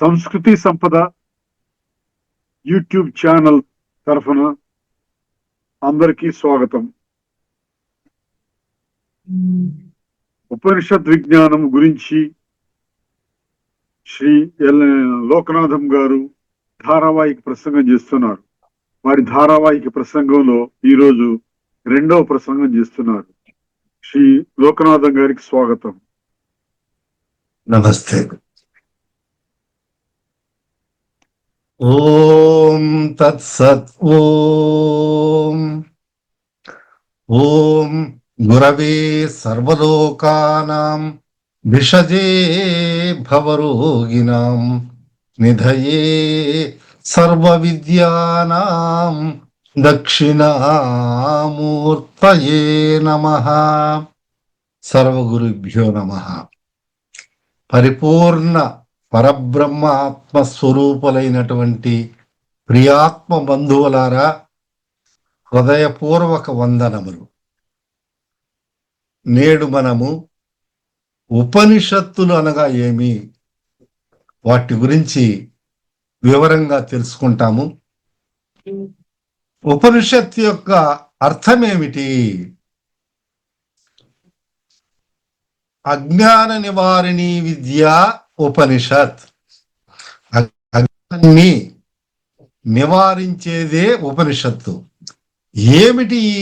సంస్కృతి సంపద YouTube channel తరఫున అందరికీ స్వాగతం. ఉపనిషత్ విజ్ఞానం గురించి శ్రీ లోకనాథం గారు ధారావాహిక ప్రసంగం చేస్తున్నారు. వారి ధారావాహిక ప్రసంగంలో ఈరోజు రెండవ ప్రసంగం చేస్తున్నారు. శ్రీ లోకనాథం గారికి స్వాగతం. నమస్తే. ఓం తత్సత్. ఓం గురవే సర్వలోకానాం విషజే భవరోగిణాం నిధయే సర్వవిద్యానాం దక్షిణామూర్తయే నమః. సర్వగురుభ్యో నమః. పరిపూర్ణ పరబ్రహ్మ ఆత్మస్వరూపులైనటువంటి ప్రియాత్మ బంధువులారా, హృదయపూర్వక వందనములు. నేడు మనము ఉపనిషత్తులు అనగా ఏమి, వాటి గురించి వివరంగా తెలుసుకుంటాము. ఉపనిషత్తు యొక్క అర్థమేమిటి? అజ్ఞాన నివారిణి విద్య ఉపనిషత్. అజ్ఞానాన్ని నివారించేదే ఉపనిషత్తు. ఏమిటి ఈ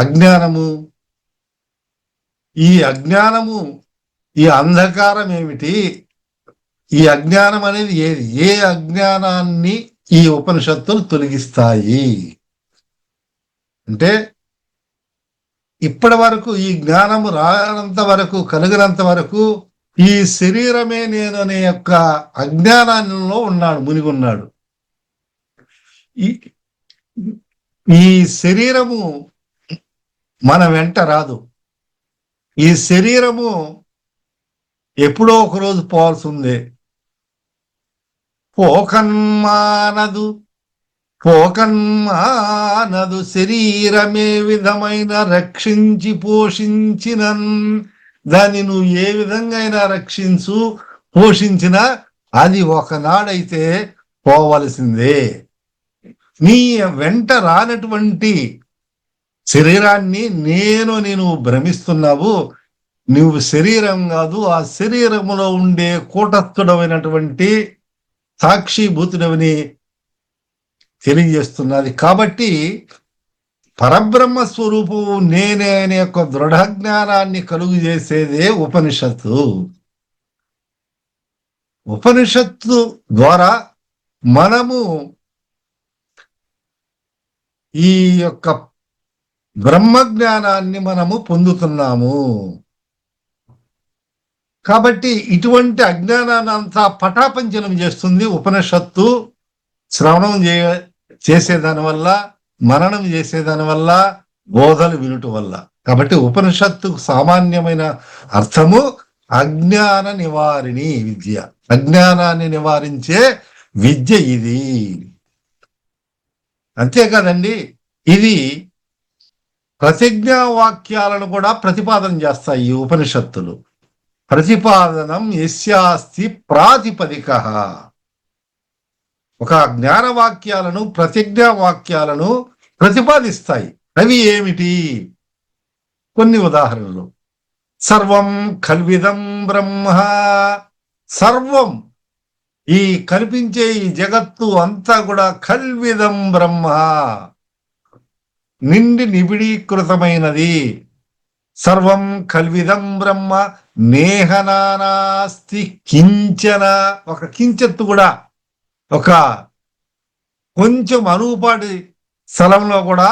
అజ్ఞానము? ఈ అజ్ఞానము, ఈ అంధకారం ఏమిటి? ఈ అజ్ఞానం అనేది ఏది? ఏ అజ్ఞానాన్ని ఈ ఉపనిషత్తులు తొలగిస్తాయి అంటే, ఇప్పటి వరకు ఈ జ్ఞానము రానంత వరకు, కలిగినంత వరకు ఈ శరీరమే నేను అనే యొక్క అజ్ఞానంలో ఉన్నాడు, మునిగి ఉన్నాడు. ఈ శరీరము మన వెంట రాదు. ఈ శరీరము ఎప్పుడో ఒకరోజు పోవాల్సి ఉంది. పోకన్మానదు శరీరమే విధమైన రక్షించి పోషించిన దాన్ని నువ్వు ఏ విధంగా అయినా రక్షించు, పోషించినా అది ఒకనాడైతే పోవలసిందే. నీ వెంట రానటువంటి శరీరాన్ని నేను భ్రమిస్తున్నావు. నువ్వు శరీరం కాదు, ఆ శరీరములో ఉండే కూటస్థుడమైనటువంటి సాక్షిభూతుడవని తెలియజేస్తున్నది. కాబట్టి పరబ్రహ్మ స్వరూపము నేనే అనే యొక్క దృఢ జ్ఞానాన్ని కలుగు చేసేదే ఉపనిషత్తు. ఉపనిషత్తు ద్వారా మనము ఈ యొక్క బ్రహ్మ జ్ఞానాన్ని మనము పొందుతున్నాము. కాబట్టి ఇటువంటి అజ్ఞానాన్ని అంతా పటాపంచనం చేస్తుంది ఉపనిషత్తు. శ్రవణం చేసేదాని వల్ల, మననం చేసేదాని వల్ల, బోధలు వినుట వల్ల. కాబట్టి ఉపనిషత్తుకు సామాన్యమైన అర్థము అజ్ఞాన నివారిణి విద్య. అజ్ఞానాన్ని నివారించే విద్య ఇది. అంతేకాదండి, ఇది ప్రతిజ్ఞా వాక్యాలను కూడా ప్రతిపాదన చేస్తాయి ఈ ఉపనిషత్తులు. ప్రతిపాదనం యస్యాస్తి ప్రాతిపదిక. ఒక జ్ఞానవాక్యాలను, ప్రతిజ్ఞా వాక్యాలను ప్రతిపాదిస్తాయి. అవి ఏమిటి? కొన్ని ఉదాహరణలు. సర్వం కల్విదం బ్రహ్మ. సర్వం, ఈ కనిపించే ఈ జగత్తు అంతా కూడా కల్విదం బ్రహ్మ, నిండి నిబిడీకృతమైనది. సర్వం కల్విదం బ్రహ్మ నేహనానాస్తి కించన. ఒక కించెత్తు కూడా, ఒక కొంచెం అనుపాటి స్థలంలో కూడా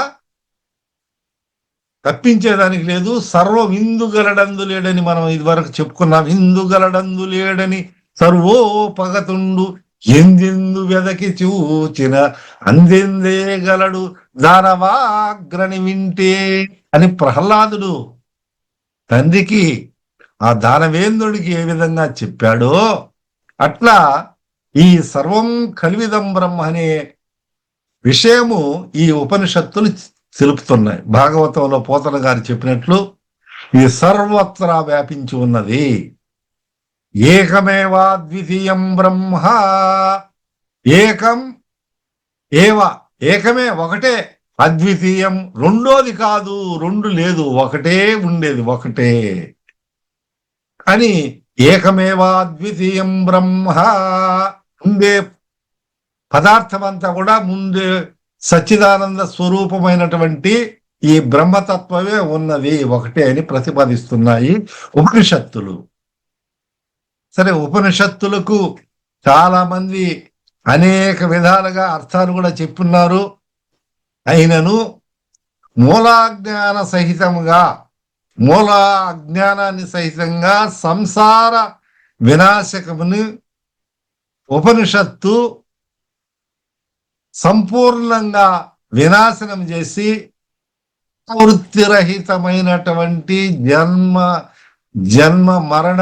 తప్పించేదానికి లేదు. సర్వం ఇందుగలడందు లేడని మనం ఇదివరకు చెప్పుకున్నాం. ఇందుగలడందు లేడని సర్వోపగతుండు ఎందెందు వెదకి చూచిన అందెందే గలడు దానవాగ్రని వింటే అని ప్రహ్లాదుడు తండ్రికి, ఆ దానవేంద్రుడికి ఏ విధంగా చెప్పాడో అట్లా ఈ సర్వం కల్విదం బ్రహ్మ అనే విషయము ఈ ఉపనిషత్తులు తెలుపుతున్నాయి. భాగవతంలో పోతన గారు చెప్పినట్లు ఇది సర్వత్రా వ్యాపించి ఉన్నది. ఏకమేవాద్వితీయం బ్రహ్మ. ఏకం ఏవ, ఏకమే ఒకటే, అద్వితీయం రెండోది కాదు, రెండు లేదు, ఒకటే ఉండేది, ఒకటే అని. ఏకమేవాద్వితీయం బ్రహ్మ, ఉండే పదార్థం అంతా కూడా ముందే సచ్చిదానంద స్వరూపమైనటువంటి ఈ బ్రహ్మతత్వమే ఉన్నది, ఒకటే అని ప్రతిపాదిస్తున్నాయి ఉపనిషత్తులు. సరే, ఉపనిషత్తులకు చాలా మంది అనేక విధాలుగా అర్థాలు కూడా చెప్పున్నారు. అయినను మూలాజ్ఞాన సహితంగా, మూల అజ్ఞానాన్ని సహితంగా సంసార వినాశకముని ఉపనిషత్తు సంపూర్ణంగా వినాశనం చేసి వృత్తిరహితమైనటువంటి జన్మ మరణ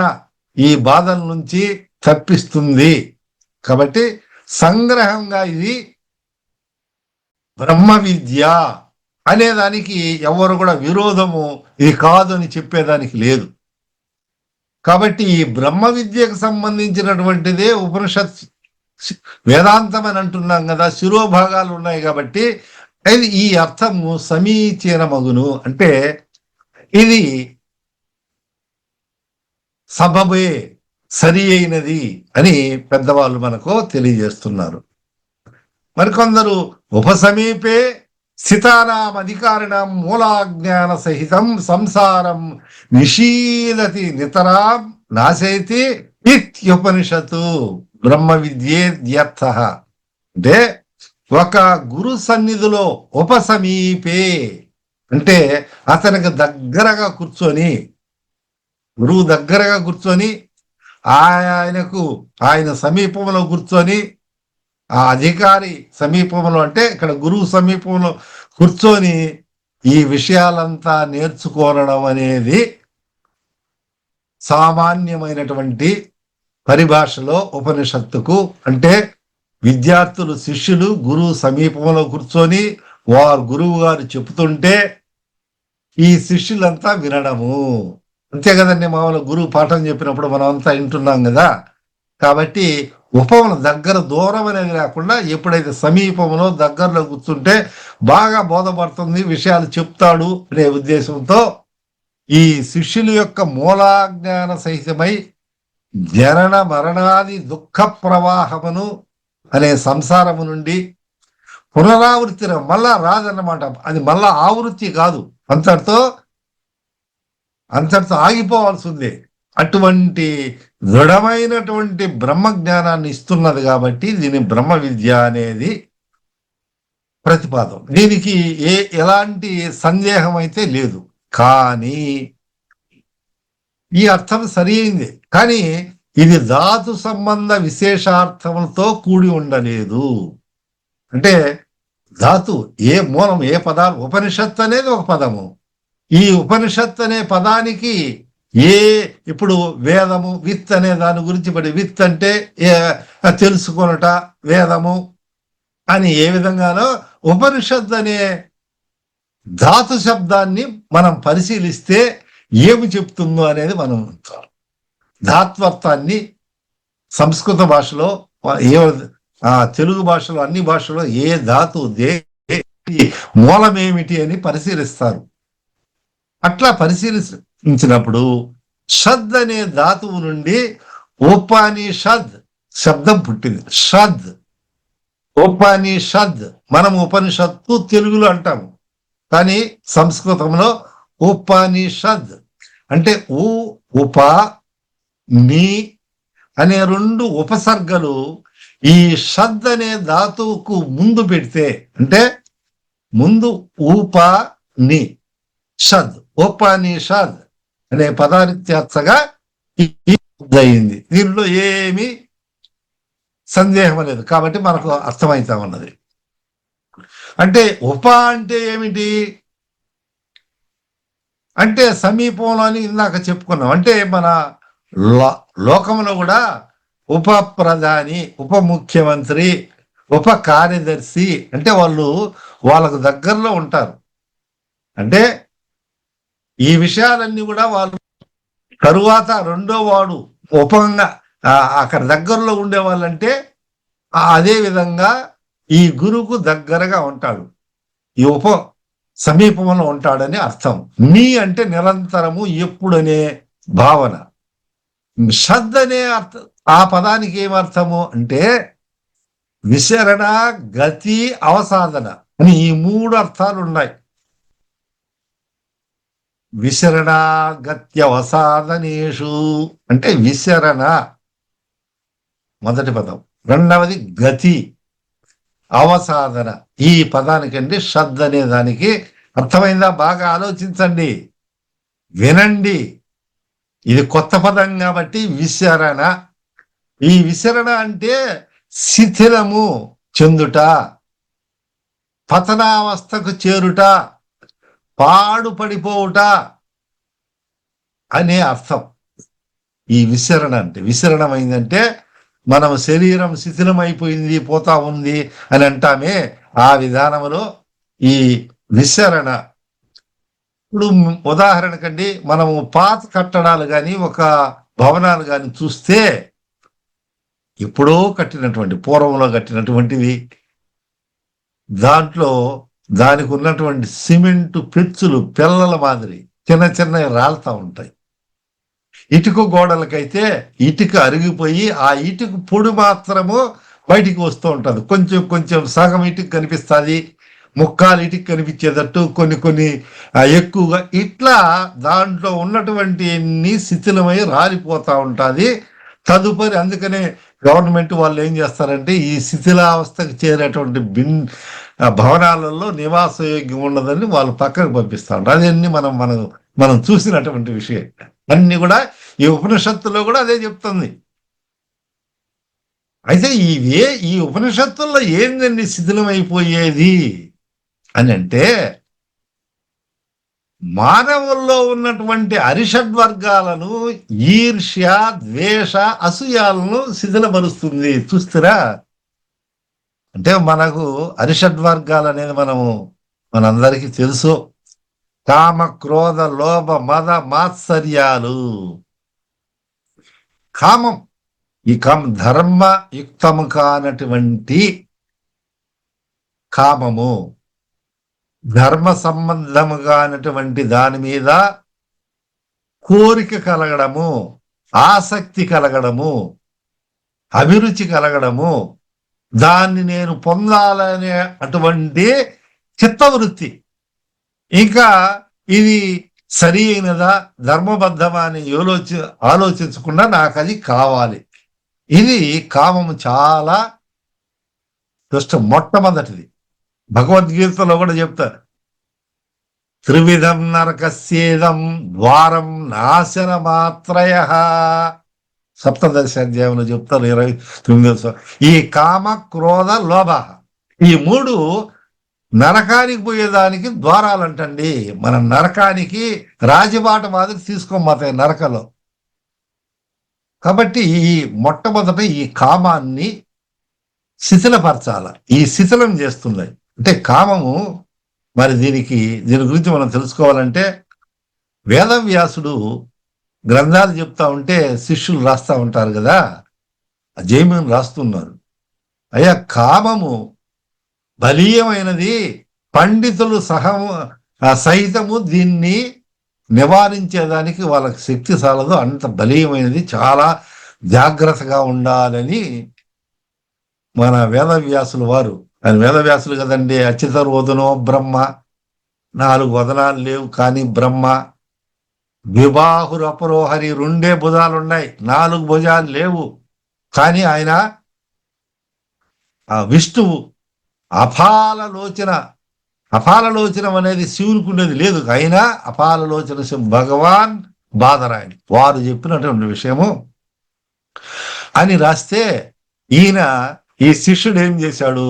ఈ బాధల నుంచి తప్పిస్తుంది. కాబట్టి సంగ్రహంగా ఇది బ్రహ్మ విద్య అనేదానికి ఎవరు కూడా విరోధము ఇది కాదు అని చెప్పేదానికి లేదు. కాబట్టి ఈ బ్రహ్మ విద్యకు సంబంధించినటువంటిదే ఉపనిషత్ వేదాంతం అని అంటున్నాం కదా, శిరోభాగాలు ఉన్నాయి. కాబట్టి ఇది ఈ అర్థము సమీచీనమగును, అంటే ఇది సబబే, సరి అయినది అని పెద్దవాళ్ళు మనకు తెలియజేస్తున్నారు. మరికొందరు ఉపసమీపే స్థితానాం అధికారిణం మూలాజ్ఞాన సహితం సంసారం నిషీదతి నితరాం నాశయతి ఇత్యుపనిషత్తు బ్రహ్మ విద్యేద్యర్థ. అంటే ఒక గురు సన్నిధిలో ఉపసమీపే అంటే అతనికి దగ్గరగా కూర్చొని, గురువు దగ్గరగా కూర్చొని ఆయన సమీపంలో కూర్చొని, ఆ అధికారి సమీపంలో అంటే ఇక్కడ గురువు సమీపంలో కూర్చొని ఈ విషయాలంతా నేర్చుకోవడం అనేది సామాన్యమైనటువంటి పరిభాషలో ఉపనిషత్తుకు. అంటే విద్యార్థులు, శిష్యులు గురువు సమీపంలో కూర్చొని వారు గురువు గారు చెప్తుంటే ఈ శిష్యులంతా వినడము. అంతే కదండి, మామూలు గురువు పాఠం చెప్పినప్పుడు మనం అంతా వింటున్నాం కదా. కాబట్టి ఉపమన దగ్గర, దూరం అనేది లేకుండా ఎప్పుడైతే సమీపంలో దగ్గరలో కూర్చుంటే బాగా బోధపడుతుంది, విషయాలు చెప్తాడు అనే ఉద్దేశంతో ఈ శిష్యుల యొక్క మూలాజ్ఞాన సహితమై జనన మరణాది దుఃఖ ప్రవాహమును అనే సంసారము నుండి పునరావృత్తి మళ్ళా రాదన్నమాట. అది మళ్ళా ఆవృత్తి కాదు, అంతటితో ఆగిపోవాల్సిందే. అటువంటి దృఢమైనటువంటి బ్రహ్మ జ్ఞానాన్ని ఇస్తున్నది కాబట్టి దీని బ్రహ్మ విద్య అనేది ప్రతిపాదం. దీనికి ఎలాంటి సందేహం అయితే లేదు. కానీ ఈ అర్థం సరి అయింది, కానీ ఇది ధాతు సంబంధ విశేషార్థములతో కూడి ఉండలేదు. అంటే ధాతు ఏ మూలం, ఏ పదాలు, ఉపనిషత్తు అనేది ఒక పదము. ఈ ఉపనిషత్తు అనే పదానికి ఇప్పుడు వేదము, విత్ అనే దాని గురించి విత్ అంటే తెలుసుకొనుట, వేదము అని ఏ విధంగానో ఉపనిషత్తు అనే ధాతు శబ్దాన్ని మనం పరిశీలిస్తే ఏమి చెప్తుందో అనేది మనం ధాత్వర్థాన్ని సంస్కృత భాషలో, తెలుగు భాషలో, అన్ని భాషలో ఏ ధాతు మూలమేమిటి అని పరిశీలిస్తారు. అట్లా పరిశీలించినప్పుడు షద్ అనే ధాతువు నుండి ఉపనిషద్ శబ్దం పుట్టింది. షద్, ఉపనిషద్. మనం ఉపనిషత్తు తెలుగులో అంటాము, కానీ సంస్కృతంలో ఉపనిషద్ అంటే ఉప ని అనే రెండు ఉపసర్గలు ఈ షద్ అనే ధాతువుకు ముందు పెడితే, అంటే ముందు ఉపని షద్, ఉపనిషద్ అనే పదార్థగా అయింది. దీనిలో ఏమీ సందేహం లేదు. కాబట్టి మనకు అర్థమైతా ఉన్నది. అంటే ఉప అంటే ఏమిటి అంటే సమీపంలో అని ఇందాక చెప్పుకున్నాం. అంటే మన లోకంలో కూడా ఉప ప్రధాని, ఉప ముఖ్యమంత్రి, ఉప కార్యదర్శి అంటే వాళ్ళకు దగ్గరలో ఉంటారు. అంటే ఈ విషయాలన్నీ కూడా వాళ్ళు తరువాత రెండో వాడు ఉపంగా అక్కడ దగ్గరలో ఉండేవాళ్ళంటే అదే విధంగా ఈ గురువుకు దగ్గరగా ఉంటాడు, ఈ సమీపంలో ఉంటాడని అర్థం. నీ అంటే నిరంతరము, ఎప్పుడనే భావన. షద్ అనే అర్థం, ఆ పదానికి ఏమర్థము అంటే విశరణ, గతి, అవసాధన అని ఈ 3 అర్థాలు ఉన్నాయి. విశరణ గత్యవసాధనేషు అంటే విశరణ మొదటి పదం, రెండవది గతి, అవసాధన. ఈ పదానికండి షద్ అనే దానికి అర్థమైందా? బాగా ఆలోచించండి, వినండి. ఇది కొత్త పదం కాబట్టి విశరణ. ఈ విశరణ అంటే శిథిలము చెందుట, పతనావస్థకు చేరుట, పాడుపడిపోవుట అనే అర్థం. ఈ విశరణ అంటే, విశరణమైందంటే మనం శరీరం శిథిలమైపోయింది, పోతా ఉంది అని అంటామే, ఆ విధానంలో ఈ విశరణ. ఇప్పుడు ఉదాహరణకండి, మనము పాత కట్టడాలు కానీ ఒక భవనాలు కానీ చూస్తే, ఎప్పుడో కట్టినటువంటి, పూర్వంలో కట్టినటువంటివి, దాంట్లో దానికి ఉన్నటువంటి సిమెంటు పెచ్చులు పిల్లల మాదిరి చిన్న చిన్నవి రాలుతా ఉంటాయి. ఇటుక గోడలకైతే ఇటుక అరిగిపోయి ఆ ఇటుక పొడి మాత్రము బయటికి వస్తూ ఉంటుంది. కొంచెం కొంచెం సగం ఇటుక కనిపిస్తుంది, ముక్కాలు ఇటుక కనిపించేటట్టు, కొన్ని ఎక్కువగా ఇట్లా దాంట్లో ఉన్నటువంటి శిథిలమై రాలిపోతా ఉంటుంది. తదుపరి అందుకనే గవర్నమెంట్ వాళ్ళు ఏం చేస్తారంటే ఈ శిథిలావస్థకు చేరేటువంటి భవనాలలో నివాసయోగ్యం ఉండదని వాళ్ళు పక్కకు పంపిస్తూ ఉంటారు. అదన్నీ మనం చూసినటువంటి విషయం. అన్ని కూడా ఈ ఉపనిషత్తులో కూడా అదే చెప్తుంది. అయితే ఈ ఉపనిషత్తుల్లో ఏందండి శిథిలమైపోయేది అని అంటే, మానవుల్లో ఉన్నటువంటి అరిషడ్వర్గాలను, ఈర్ష్య, ద్వేష, అసూయాలను శిథిలపరుస్తుంది. చూస్తారా? అంటే మనకు అరిషడ్వర్గాలు అనేది మనందరికీ తెలుసు. కామ, క్రోధ, లోభ, మద, మాత్సర్యాలు. కామం, ఈ ధర్మయుక్తము కానటువంటి కామము, ధర్మ సంబంధముగానటువంటి దాని మీద కోరిక కలగడము, ఆసక్తి కలగడము, అభిరుచి కలగడము, దాన్ని నేను పొందాలనే అటువంటి చిత్తవృత్తి. ఇంకా ఇది సరి అయినదా, ధర్మబద్ధమా అని ఆలోచించకుండా నాకు అది కావాలి. ఇది కామము చాలా దుష్టం. మొట్టమొదటిది భగవద్గీతలో కూడా చెప్తారు, త్రివిధం నరకస్యేదం ద్వారం నాశన మాత్రయ. సప్తదశ అధ్యాయంలో చెప్తారు 29. ఈ కామ, క్రోధ, లోభ, ఈ 3 నరకానికి పోయేదానికి ద్వారాలంటండి. మన నరకానికి రాజబాట మాదిరి తీసుకోమాతాయి నరకలో. కాబట్టి ఈ మొట్టమొదట ఈ కామాన్ని శిథిలపరచాల. ఈ శిథిలం చేస్తున్నాయి అంటే కామము. మరి దీని గురించి మనం తెలుసుకోవాలంటే, వేదవ్యాసుడు గ్రంథాలు చెప్తా ఉంటే శిష్యులు రాస్తా ఉంటారు కదా, జైమిని రాస్తున్నారు, అయ్యా కామము బలీయమైనది, పండితులు సహితము దీన్ని నివారించేదానికి వాళ్ళకి శక్తి చాలదు, అంత బలీయమైనది, చాలా జాగ్రత్తగా ఉండాలని మన వేదవ్యాసులు వారు. ఆయన వేదవ్యాసులు కదండి. అచ్యుతరోదనో బ్రహ్మ, 4 వదనాలు లేవు కానీ బ్రహ్మ, విబాహురు అపరోహరి, 2 భుజాలు ఉన్నాయి, 4 భుజాలు లేవు కానీ ఆయన విష్ణువు. అపాలలోచనం అనేది శివునికి ఉండేది లేదు, అయినా అపాలలోచన భగవాన్ బాదరాయణ వారు చెప్పినటువంటి విషయము అని రాస్తే, ఈ శిష్యుడు ఏం చేశాడు,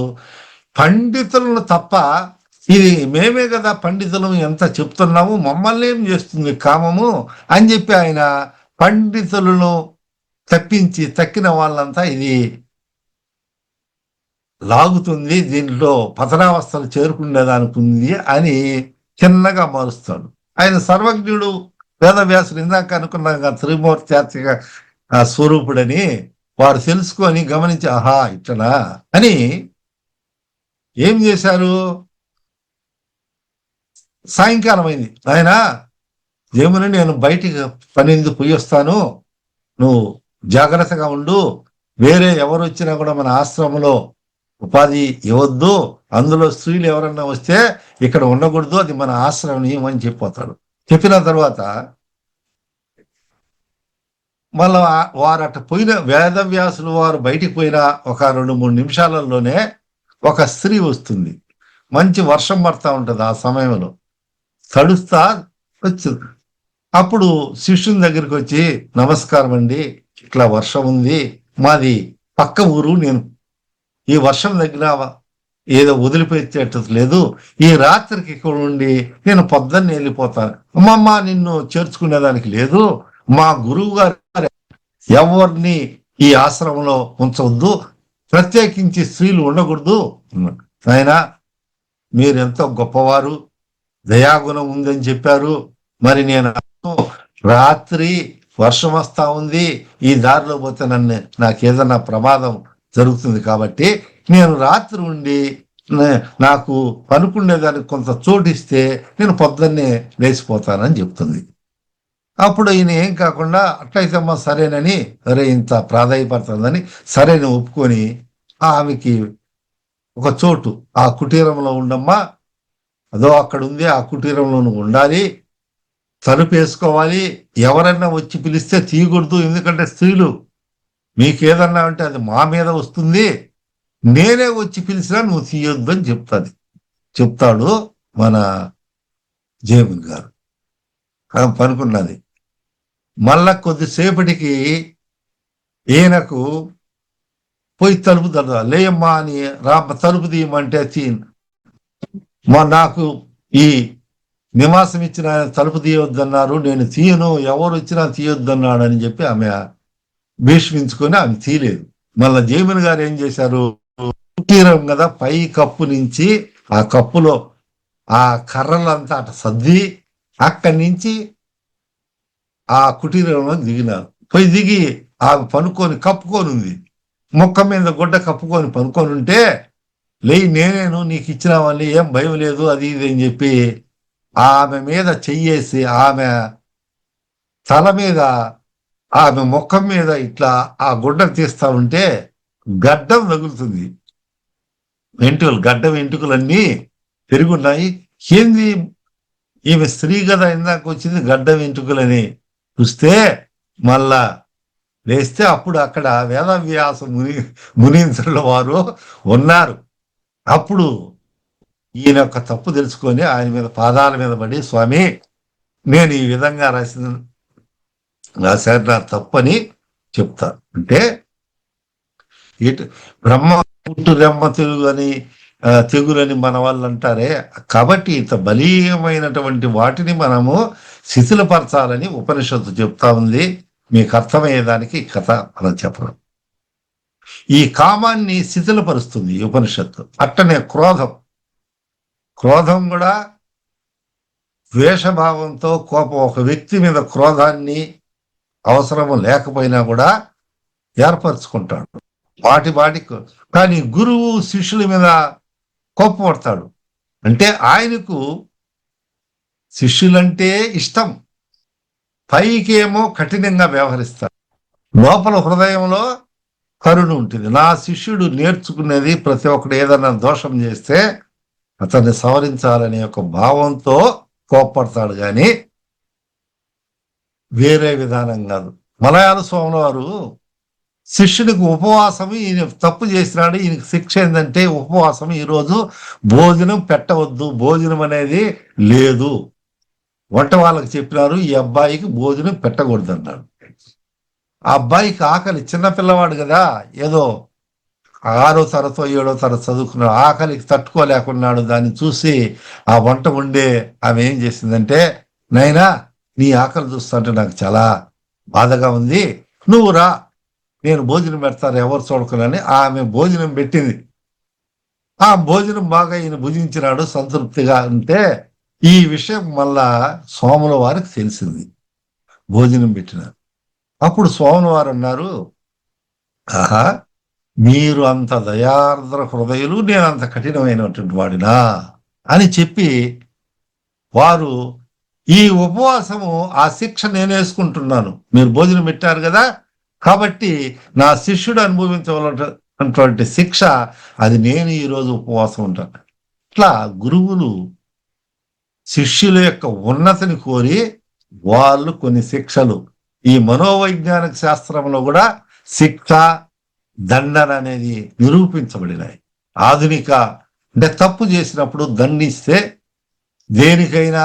పండితులను తప్ప, ఇది మేమే కదా పండితులను ఎంత చెప్తున్నాము, మమ్మల్ని ఏం చేస్తుంది కామము అని చెప్పి ఆయన పండితులను తక్కిన వాళ్ళంతా ఇది లాగుతుంది, దీంట్లో పతనావస్థలు చేరుకునేదానికి ఉంది అని చిన్నగా మారుస్తాడు. ఆయన సర్వజ్ఞుడు, వేదవ్యాసుడు. ఇందాక అనుకున్నాక త్రిమూర్త్యాత్మిక ఆ స్వరూపుడని వారు తెలుసుకొని గమనించి ఆహా ఇట్లనా అని ఏం చేశారు. సాయంకాలం అయింది, ఆయన జమున నేను బయటికి పనింది పోయి వస్తాను, నువ్వు జాగ్రత్తగా ఉండు, వేరే ఎవరు వచ్చినా కూడా మన ఆశ్రమంలో ఉపాధి ఇవ్వద్దు, అందులో స్త్రీలు ఎవరన్నా వస్తే ఇక్కడ ఉండకూడదు, అది మన ఆశ్రమం అని చెప్పిపోతాడు. చెప్పిన తర్వాత మళ్ళా వారు అట్ట పోయిన వేదవ్యాసులు వారు బయటికి పోయిన ఒక 2-3 నిమిషాలలోనే ఒక స్త్రీ వస్తుంది. మంచి వర్షం పడతా ఉంటది ఆ సమయంలో, తడుస్తా వచ్చింది. అప్పుడు శిష్యుని దగ్గరికి వచ్చి నమస్కారం అండి, ఇట్లా వర్షం ఉంది, మాది పక్క ఊరు, నేను ఈ వర్షం దగ్గర ఏదో వదిలిపెట్టేట లేదు, ఈ రాత్రికి ఇక్కడ ఉండి నేను పొద్దున్నే వెళ్ళిపోతాను, అమ్మమ్మ నిన్ను చేర్చుకునేదానికి లేదు, మా గురువు గారు ఎవరిని ఈ ఆశ్రమంలో ఉంచవద్దు, ప్రత్యేకించి స్త్రీలు ఉండకూడదు అన్నాడు. ఆయన మీరెంతో గొప్పవారు, దయాగుణం ఉందని చెప్పారు, మరి నేను రాత్రి వర్షం వస్తా ఉంది, ఈ దారిలో పోతే నాకేదన్నా ప్రమాదం జరుగుతుంది కాబట్టి నేను రాత్రి ఉండి నాకు పనుకుండేదానికి కొంత చోటిస్తే నేను పొద్దున్నే లేచిపోతానని చెప్తుంది. అప్పుడు ఈయన ఏం కాకుండా అట్లయితే అమ్మా సరేనని, సరే ఇంత ప్రాధాయపడుతుందని సరే ఒప్పుకొని ఆమెకి ఒక చోటు ఆ కుటీరంలో ఉండమ్మా, అదో అక్కడ ఉంది, ఆ కుటీరంలో నువ్వు ఉండాలి, తలుపు వేసుకోవాలి, ఎవరన్నా వచ్చి పిలిస్తే తీయకూడదు, ఎందుకంటే స్త్రీలు మీకేదన్నా అంటే అది మా మీద వస్తుంది, నేనే వచ్చి పిలిచినా నువ్వు తీయొద్దు అని చెప్తాడు మన జేమిన్ గారు. పనుకున్నది. మళ్ళా కొద్దిసేపటికి ఈయనకు పోయి తలుపు లేయమ్మా అని తలుపు తీయమంటే నాకు ఈ నివాసం ఇచ్చిన ఆయన తలుపు తీయొద్దన్నారు, నేను తీయను, ఎవరు వచ్చినా తీయొద్దన్నాడు అని చెప్పి ఆమె భీష్మించుకొని ఆమె తీయలేదు. మళ్ళా జేమిన్ గారు ఏం చేశారు, కుటీరం కదా, పై కప్పు నుంచి ఆ కప్పులో ఆ కర్రలంతా అట సర్ది అక్కడి నుంచి ఆ కుటీరంలో దిగినారు. పోయి దిగి ఆమె కప్పుకొని ఉంది, మొక్క మీద గుడ్డ కప్పుకొని పనుకొని ఉంటే, నేనేను నీకు ఇచ్చిన వాళ్ళు ఏం భయం లేదు అది ఇది అని చెప్పి ఆమె మీద చెయ్యేసి ఆమె తల మీద ఆమె ముఖం మీద ఇట్లా ఆ గుడ్డ తీస్తా ఉంటే గడ్డం తగులుతుంది, గడ్డ వెంట్రుకలన్నీ పెరుగున్నాయి. ఏంది ఈమె స్త్రీ కదా, ఇందాక వచ్చింది గడ్డ వెంట్రుకలని చూస్తే మళ్ళా లేస్తే అప్పుడు అక్కడ వేదవ్యాస మునీంద్రుల వారు ఉన్నారు. అప్పుడు ఈయన యొక్క తప్పు తెలుసుకొని ఆయన మీద పాదాల మీద పడి, స్వామి నేను ఈ విధంగా రాశాను నా తప్పని చెప్తా. అంటే బ్రహ్మ పుట్టు రెమ్మ తెగులని మన వాళ్ళు అంటారే, కాబట్టి ఇంత బలీయమైనటువంటి వాటిని మనము శిథిలపరచాలని ఉపనిషత్తు చెప్తా ఉంది. మీకు అర్థమయ్యేదానికి కథ మనం చెప్పడం. ఈ కామాన్ని శిథిలపరుస్తుంది ఈ ఉపనిషత్తు. అట్టనే క్రోధం కూడా ద్వేషభావంతో కోపం, ఒక వ్యక్తి మీద క్రోధాన్ని అవసరము లేకపోయినా కూడా ఏర్పరచుకుంటాడు వాటికి. కానీ గురువు శిష్యుల మీద కోపపడతాడు అంటే ఆయనకు శిష్యులంటే ఇష్టం, పైకేమో కఠినంగా వ్యవహరిస్తాడు, లోపల హృదయంలో కరుణ ఉంటుంది. నా శిష్యుడు నేర్చుకునేది ప్రతి ఒక్కడు ఏదన్నా దోషం చేస్తే అతన్ని సవరించాలనే ఒక భావంతో కోప్పడతాడు, కానీ వేరే విధానం కాదు. మలయాళ స్వాముల వారు శిష్యుడికి ఉపవాసం, ఈయన తప్పు చేసినాడు, ఈయనకి శిక్ష ఏంటంటే ఉపవాసం, ఈరోజు భోజనం పెట్టవద్దు, భోజనం అనేది లేదు, వంట వాళ్ళకి చెప్పినారు ఈ అబ్బాయికి భోజనం పెట్టకూడదు అన్నాడు. ఆ అబ్బాయికి ఆకలి, చిన్నపిల్లవాడు కదా, ఏదో 6వ తరగతో 7వ తరగతి చదువుకున్నాడు, ఆకలికి తట్టుకోలేకున్నాడు. దాన్ని చూసి ఆ వంట ఉండే ఆమె ఏం చేసిందంటే, నైనా నీ ఆకలి చూస్తుంటే నాకు చాలా బాధగా ఉంది, నువ్వు రా, నేను భోజనం పెడతాను ఎవరు చూడకునని ఆమె భోజనం పెట్టింది. ఆ భోజనం బాగా ఈయన భుజించినాడు సంతృప్తిగా. ఉంటే ఈ విషయం మళ్ళా సోముల వారికి తెలిసింది, భోజనం పెట్టినారు. అప్పుడు స్వామి వారు అన్నారు, ఆహా, మీరు అంత దయార్ద్ర హృదయులు, నేను అంత కఠినమైనటువంటి వాడినా అని చెప్పి వారు ఈ ఉపవాసము ఆ శిక్ష నేను వేసుకుంటున్నాను, మీరు భోజనం పెట్టారు కదా, కాబట్టి నా శిష్యుడు అనుభవించవలసినటువంటి శిక్ష అది నేను ఈరోజు ఉపవాసం ఉంటాను. ఇట్లా గురువులు శిష్యుల యొక్క ఉన్నతిని కోరి వాళ్ళు కొన్ని శిక్షలు, ఈ మనోవైజ్ఞానిక శాస్త్రంలో కూడా శిక్ష దండన అనేది నిరూపించబడినాయి. ఆధునిక అంటే తప్పు చేసినప్పుడు దండిస్తే దేనికైనా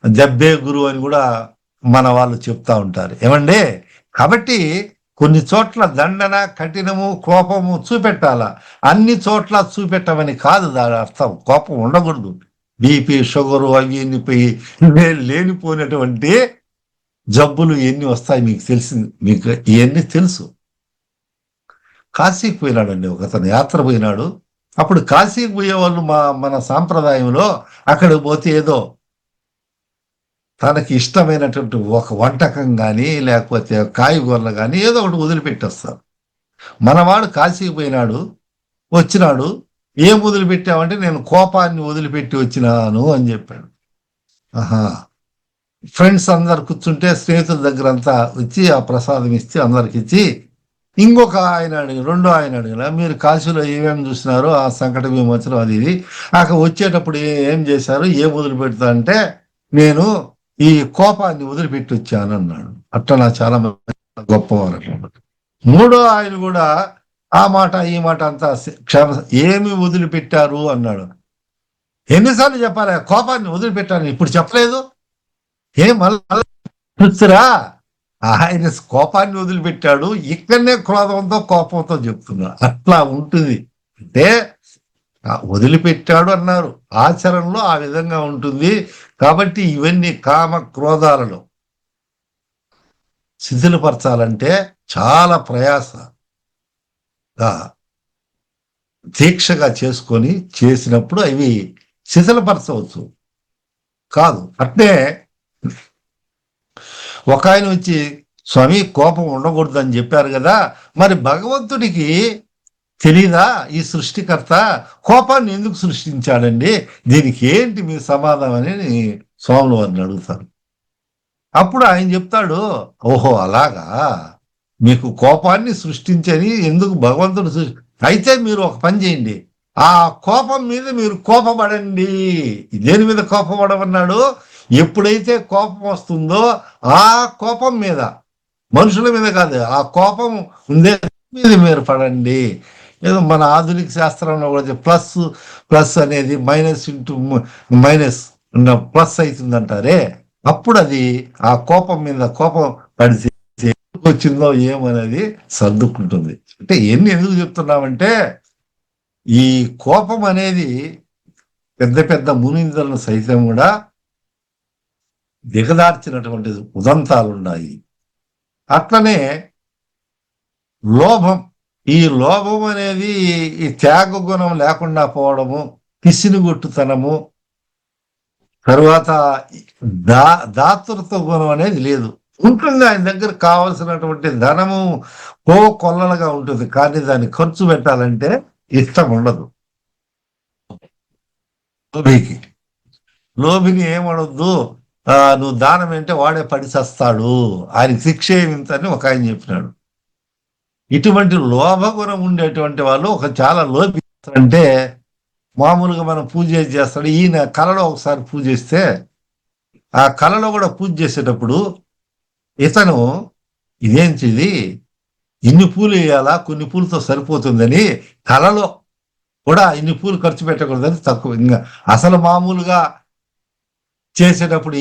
దెబ్బే గురువు అని కూడా మన వాళ్ళు చెప్తా ఉంటారు ఏమండి. కాబట్టి కొన్ని చోట్ల దండన, కఠినము, కోపము చూపెట్టాలా, అన్ని చోట్ల చూపెట్టమని కాదు దాని అర్థం. కోపం ఉండకూడదు. బీపీ, షుగరు అవి ఎన్ని పోయి లేనిపోయినటువంటి జబ్బులు ఎన్ని వస్తాయి మీకు తెలిసింది, మీకు ఇవన్నీ తెలుసు. కాశీకి పోయినాడండి ఒకతను, యాత్ర పోయినాడు. అప్పుడు కాశీకి పోయే వాళ్ళు మన సాంప్రదాయంలో అక్కడికి పోతే ఏదో తనకి ఇష్టమైనటువంటి ఒక వంటకం కానీ లేకపోతే కాయగూరలు కానీ ఏదో ఒకటి వదిలిపెట్టేస్తారు. మనవాడు కాశీకి పోయినాడు, వచ్చినాడు, ఏం వదిలిపెట్టావంటే నేను కోపాన్ని వదిలిపెట్టి వచ్చినాను అని చెప్పాడు. ఆహా, ఫ్రెండ్స్ అందరు కూర్చుంటే స్నేహితుల దగ్గర అంతా వచ్చి ఆ ప్రసాదం ఇచ్చి అందరికి ఇచ్చి ఇంకొక ఆయన అడిగి రెండో ఆయన అడిగిన, మీరు కాశీలో ఏమేమి చూసినారో ఆ సంకట విమోచనం అది ఇది, అక్కడ వచ్చేటప్పుడు ఏం చేశారు, ఏం వదిలిపెడతా అంటే నేను ఈ కోపాన్ని వదిలిపెట్టి వచ్చాను అన్నాడు. అట్లా నా చాలా గొప్పవారు అన్నమాట. మూడో ఆయన కూడా ఆ మాట ఈ మాట అంతా ఏమి వదిలిపెట్టారు అన్నాడు. ఎన్నిసార్లు చెప్పాలి కోపాన్ని వదిలిపెట్టాను, ఇప్పుడు చెప్పలేదు ఏం మళ్ళీ చూస్తురా, ఆయన కోపాన్ని వదిలిపెట్టాడు, ఇక్కడనే క్రోధంతో కోపంతో చెప్తున్నా. అట్లా ఉంటుంది. అంటే వదిలిపెట్టాడు అన్నారు, ఆచరణలో ఆ విధంగా ఉంటుంది. కాబట్టి ఇవన్నీ కామ క్రోధాలను శిథిలపరచాలంటే చాలా ప్రయాసగా దీక్షగా చేసుకొని చేసినప్పుడు అవి శిథిలపరచవచ్చు. కాదు అట్నే ఒక ఆయన వచ్చి, స్వామి కోపం ఉండకూడదని చెప్పారు కదా, మరి భగవంతుడికి తెలీదా ఈ సృష్టికర్త కోపాన్ని ఎందుకు సృష్టించాడండి, దీనికి ఏంటి మీ సమాధానం అని స్వాములు వారిని అడుగుతారు. అప్పుడు ఆయన చెప్తాడు, ఓహో అలాగా, మీకు కోపాన్ని సృష్టించని ఎందుకు భగవంతుడు అయితే మీరు ఒక పని చేయండి, ఆ కోపం మీద మీరు కోపపడండి. దేని మీద కోపపడమన్నాడు, ఎప్పుడైతే కోపం వస్తుందో ఆ కోపం మీద, మనుషుల మీద కాదు, ఆ కోపం ఉందే మీద మీరు పడండి. ఏదో మన ఆధునిక శాస్త్రంలో కూడా ప్లస్ ప్లస్ అనేది మైనస్ ఇంటూ మైనస్ ప్లస్ అవుతుందంటారే, అప్పుడు అది ఆ కోపం మీద కోపం పడితే వచ్చిందో ఏమనేది సర్దుకుంటుంది. అంటే ఎందుకు చెప్తున్నామంటే ఈ కోపం అనేది పెద్ద పెద్ద మునీంద్రులను సైతం కూడా దిగదార్చినటువంటి ఉదంతాలు ఉన్నాయి. అట్లనే లోభం, ఈ లోభం అనేది ఈ త్యాగ గుణం లేకుండా పోవడము, పిసినిగొట్టుతనము, తరువాత దాతృత్వ గుణం అనేది లేదు. ఉంటుంది ఆయన దగ్గర కావలసినటువంటి ధనము కొల్లలుగా ఉంటుంది, కానీ దాన్ని ఖర్చు పెట్టాలంటే ఇష్టం ఉండదు. లోభిని ఏమనొద్దు, నువ్వు దానం ఏంటే వాడే పడి చస్తాడు, ఆయనకి శిక్ష ఏమింతని ఒక ఆయన చెప్పినాడు. ఇటువంటి లోభ గుణం ఉండేటువంటి వాళ్ళు ఒక చాలా లోపిస్తారంటే, మామూలుగా మనం పూజ చేస్తాడు, ఈయన కళలో ఒకసారి పూజ చేస్తే ఆ కళలో కూడా పూజ చేసేటప్పుడు ఇతను ఇదేంటిది ఇన్ని పూలు వేయాలా, కొన్ని పూలతో సరిపోతుందని కళలో కూడా ఇన్ని పూలు ఖర్చు పెట్టకూడదని తక్కువ, ఇంకా అసలు మామూలుగా చేసేటప్పుడు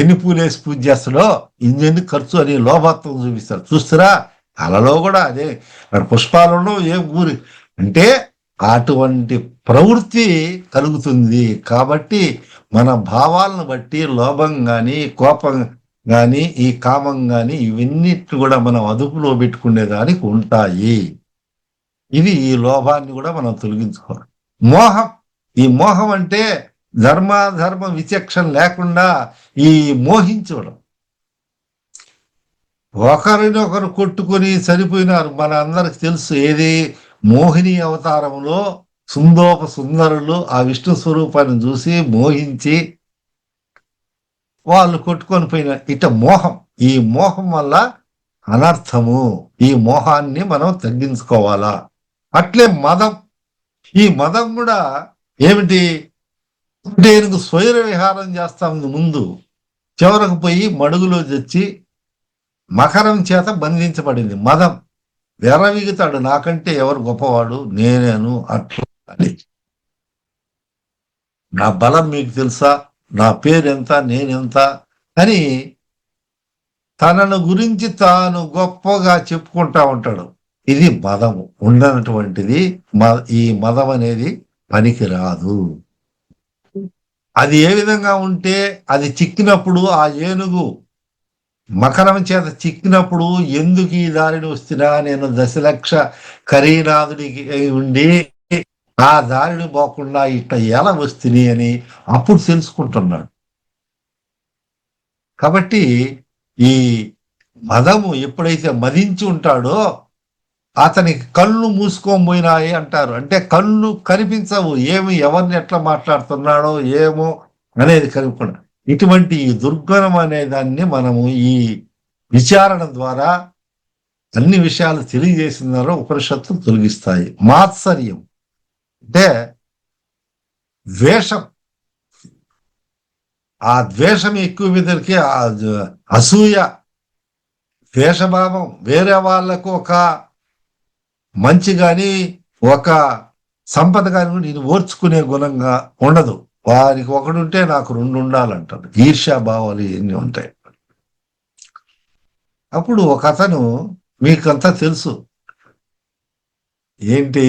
ఎన్ని పూలు వేసి పూజ చేస్తాడో ఇన్ని ఖర్చు అని లోభత్వం చూపిస్తాడు. చూస్తారా, కళలో కూడా అదే పుష్పాలలో ఏం ఊరి అంటే అటువంటి ప్రవృత్తి కలుగుతుంది. కాబట్టి మన భావాలను బట్టి లోభం కానీ కోపం కానీ ఈ కామం కానీ ఇవన్నిటిని కూడా మనం అదుపులో పెట్టుకునేదానికి ఉంటాయి. ఇది ఈ లోభాన్ని కూడా మనం తొలగించుకోవాలి. మోహం, ఈ మోహం అంటే ధర్మ విచక్షణ లేకుండా ఈ మోహించడం. ఒకరినొకరు కొట్టుకొని చనిపోయినారు. మన అందరికి తెలుసు. ఏది? మోహిని అవతారంలో సుందోప సుందరులు ఆ విష్ణు స్వరూపాన్ని చూసి మోహించి వాళ్ళు కొట్టుకొని పోయిన ఇట మోహం. ఈ మోహం వల్ల అనర్థము. ఈ మోహాన్ని మనం తగ్గించుకోవాలా. అట్లే మదం. ఈ మదం కూడా ఏమిటి అంటే ఈయనకు స్వైర విహారం చేస్తా ఉంది ముందు. చివరకు పోయి మడుగులో తెచ్చి మకరం చేత బంధించబడింది మదం. వెర్రవిగుతాడు, నాకంటే ఎవరు గొప్పవాడు, నేనేను అట్లా అని. నా బలం మీకు తెలుసా, నా పేరెంత, నేనెంత అని తనను గురించి తాను గొప్పగా చెప్పుకుంటా ఉంటాడు. ఇది మదము. ఉండనటువంటిది ఈ మదం అనేది పనికి రాదు. అది ఏ విధంగా ఉంటే అది చిక్కినప్పుడు ఆ ఏనుగు మకరం చేత చిక్కినప్పుడు ఎందుకు ఈ దారిని వస్తున్నా, నేను దశలక్ష కరీనాథుడికి ఉండి ఆ దారిని పోకుండా ఇట్లా ఎలా వస్తుంది అని అప్పుడు తెలుసుకుంటున్నాడు. కాబట్టి ఈ మదము ఎప్పుడైతే మదించి ఉంటాడో అతనికి కళ్ళు మూసుకోబోయినాయి అంటారు. అంటే కళ్ళు కనిపించవు, ఏమి ఎవరిని ఎట్లా మాట్లాడుతున్నాడో ఏమో అనేది కనుక్కుండా. ఇటువంటి ఈ దుర్గుణం అనే దాన్ని మనము ఈ విచారణ ద్వారా అన్ని విషయాలు తెలియజేసినారో ఉపనిషత్తులు తొలగిస్తాయి. మాత్సర్యం అంటే ద్వేషం. ఆ ద్వేషం ఎక్కువ మీదకి అసూయ, ద్వేషభావం, వేరే వాళ్లకు ఒక మంచి కానీ ఒక సంపద కానీ నేను ఓర్చుకునే గుణంగా ఉండదు. వారికి ఒకడుంటే నాకు రెండు ఉండాలంటారు. ఈర్ష్యాభావాలు ఇవన్నీ ఉంటాయి. అప్పుడు ఒక అతను, మీకంతా తెలుసు ఏంటి,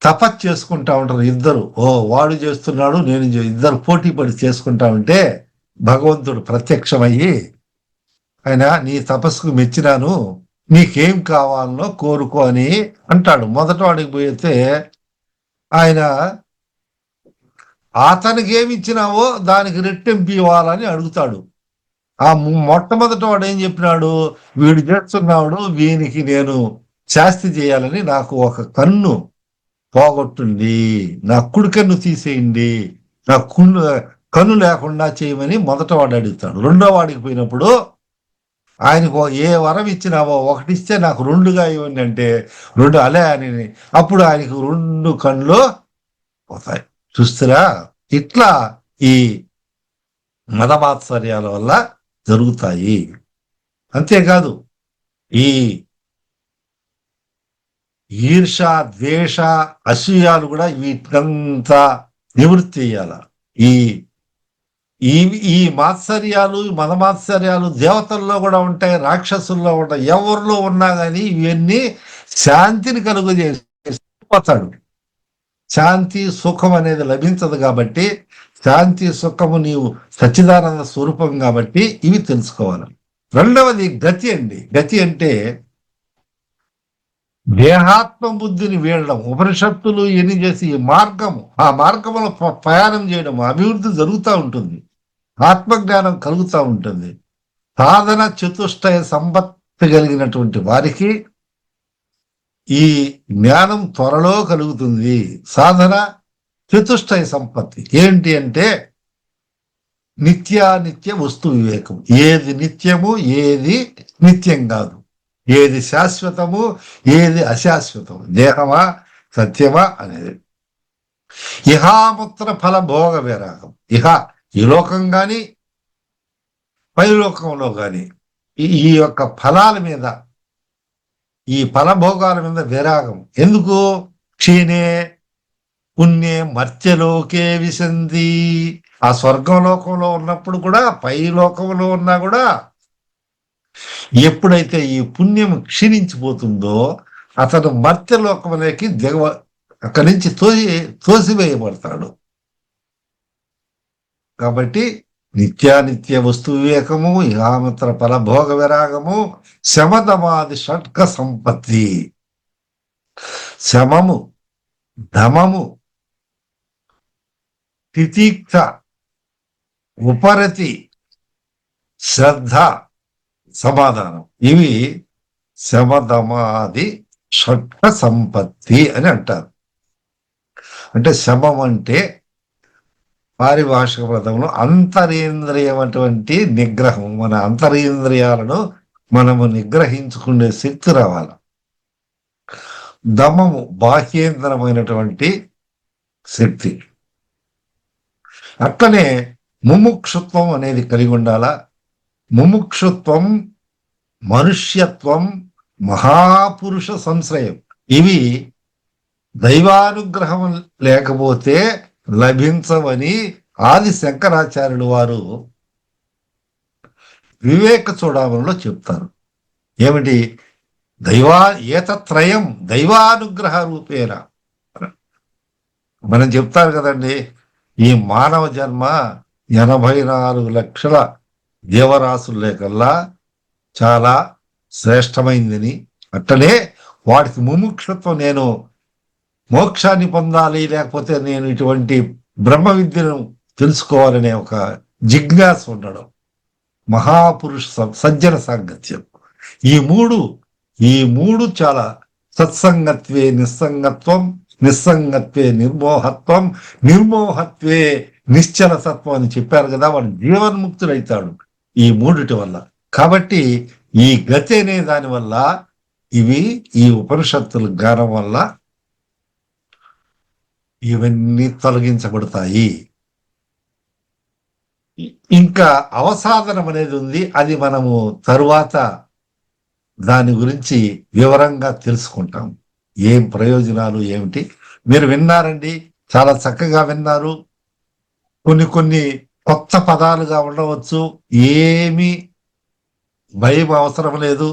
తపస్సు చేసుకుంటా ఉంటారు ఇద్దరు. వాడు చేస్తున్నాడు, నేను ఇద్దరు పోటీ పడి చేసుకుంటా ఉంటే భగవంతుడు ప్రత్యక్షమయ్యి ఆయన నీ తపస్సుకు మెచ్చినాను, నీకేం కావాలనో కోరుకో అని అంటాడు. మొదట వాడికి పోయితే ఆయన అతనికి ఏమి ఇచ్చినావో దానికి రెట్టింపు ఇవ్వాలని అడుగుతాడు. ఆ మొట్టమొదటి వాడు ఏం చెప్పినాడు, వీడు చేస్తున్నాడు, వీనికి నేను శాస్తి చేయాలని, నాకు ఒక కన్ను పోగొట్టుంది, నా కుడి కన్ను తీసేయండి, నా కన్ను లేకుండా చేయమని మొదట వాడు అడుగుతాడు. రెండో వాడికి పోయినప్పుడు ఆయనకు ఏ వరం ఇచ్చినావో ఒకటి ఇస్తే నాకు రెండుగా ఇవ్వండి అంటే రెండు అలే అని, అప్పుడు ఆయనకు రెండు కళ్ళు పోతాయి. చూస్తారా, ఇట్లా ఈ మదమాత్సర్యాల వల్ల జరుగుతాయి. అంతేకాదు ఈ ఈర్ష, ద్వేష, అసూయాలు కూడా వీటికంతా నివృత్తి చేయాల. ఈ ఈ ఈ మాత్సర్యాలు, మదమాత్సర్యాలు దేవతల్లో కూడా ఉంటాయి, రాక్షసుల్లో ఉంటాయి. ఎవరిలో ఉన్నా కానీ ఇవన్నీ శాంతిని కలుగజేస్తాడు. శాంతి సుఖం అనేది లభించదు కాబట్టి, శాంతి సుఖము నీవు సచ్చిదానంద స్వరూపం కాబట్టి ఇవి తెలుసుకోవాలి. రెండవది గతి అండి. గతి అంటే దేహాత్మ బుద్ధిని వీడడం. ఉపనిషత్తులు ఎన్ని చేసి మార్గము, ఆ మార్గంలో ప్రయాణం చేయడం, అభివృద్ధి జరుగుతూ ఉంటుంది, ఆత్మజ్ఞానం కలుగుతూ ఉంటుంది. సాధన చతుష్టయ సంపత్తి కలిగినటువంటి వారికి ఈ జ్ఞానం త్వరలో కలుగుతుంది. సాధన చతుష్టయ సంపత్తి ఏంటి అంటే నిత్యానిత్య వస్తు వివేకం. ఏది నిత్యము, ఏది నిత్యం కాదు, ఏది శాశ్వతము, ఏది అశాశ్వతము, దేహమా సత్యమా అనేది. ఇహాముత్ర ఫల భోగ విరాగం. ఈ లోకం కానీ పైలోకంలో కానీ ఈ యొక్క ఫలాల మీద, ఈ ఫలభోగాల మీద విరాగం. ఎందుకు? క్షీణే పుణ్యే మర్త్యలోకే విశంతి. ఆ స్వర్గలోకంలో ఉన్నప్పుడు కూడా, పై లోకంలో ఉన్నా కూడా ఎప్పుడైతే ఈ పుణ్యం క్షీణించిపోతుందో అతను మర్త్యలోకంలోకి అక్కడి నుంచి తోసివేయబడతాడు. కాబట్టి నిత్యానిత్య వస్తు వివేకము, ఇహామిత్ర ఫలభోగ విరాగము, శమదమాది షట్క సంపత్తి. శమము, దమము, తితిక్ష, ఉపరతి, శ్రద్ధ, సమాధానం. ఇవి శమదమాది షట్క సంపత్తి అని అంటారు. అంటే శమం అంటే పారిభాషిక పదంలో అంతరేంద్రియమైనటువంటి నిగ్రహం. మన అంతరేంద్రియాలను మనము నిగ్రహించుకునే శక్తి రావాలి. దమము బాహ్యేంద్రమైనటువంటి శక్తి. అట్లనే ముముక్షుత్వం అనేది కలిగి ఉండాలా. ముముక్షుత్వం, మనుష్యత్వం, మహాపురుష సంశ్రయం ఇవి దైవానుగ్రహం లేకపోతే లభించవని ఆది శంకరాచార్యులు వారు వివేక చూడమనిలో చెప్తారు. ఏమిటి? ఏతత్రయం దైవానుగ్రహ రూపేణ. మనం చెప్తారు కదండి, ఈ మానవ జన్మ 84 లక్షల జీవరాశులే కల్లా చాలా శ్రేష్టమైందని, అట్టనే వాటికి ముముక్షత్వం, నేను మోక్షాన్ని పొందాలి, లేకపోతే నేను ఇటువంటి బ్రహ్మ విద్యను తెలుసుకోవాలనే ఒక జిజ్ఞాస ఉండడం, మహాపురుష సజ్జన సాంగత్యం, ఈ మూడు చాలా సత్సంగత్వే నిస్సంగత్వం, నిస్సంగత్వే నిర్మోహత్వం, నిర్మోహత్వే నిశ్చలసత్వం అని చెప్పారు కదా. వాడు జీవన్ముక్తుడైతాడు ఈ మూడిటి వల్ల. కాబట్టి ఈ గతి అనే దాని వల్ల, ఇవి ఈ ఉపనిషత్తుల జ్ఞానం వల్ల ఇవన్నీ తొలగించబడతాయి. ఇంకా అవసాధనం అనేది ఉంది, అది మనము తరువాత దాని గురించి వివరంగా తెలుసుకుంటాం. ఏం ప్రయోజనాలు ఏమిటి మీరు విన్నారండి, చాలా చక్కగా విన్నారు. కొన్ని కొత్త పదాలుగా ఉండవచ్చు, ఏమీ భయం అవసరం లేదు.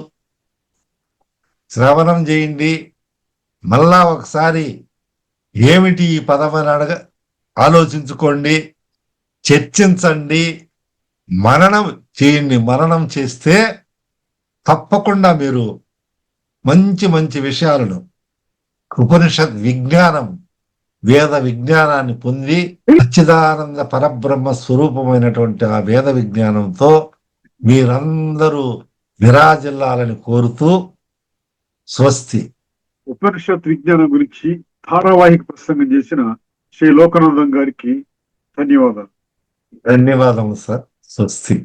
శ్రవణం చేయండి, మళ్ళా ఒకసారి ఏమిటి ఈ పదం అని ఆలోచించుకోండి, చర్చించండి, మననం చేయండి. మననం చేస్తే తప్పకుండా మీరు మంచి మంచి విషయాలను, ఉపనిషత్ విజ్ఞానం, వేద విజ్ఞానాన్ని పొంది సచ్చిదానంద పరబ్రహ్మ స్వరూపమైనటువంటి ఆ వేద విజ్ఞానంతో మీరందరూ విరాజిల్లాలని కోరుతూ స్వస్తి. ఉపనిషత్ విజ్ఞానం గురించి ధారావాహిక ప్రసంగం చేసిన శ్రీ లోకనాథం గారికి ధన్యవాదాలు. ధన్యవాదములు సార్. స్వస్తి.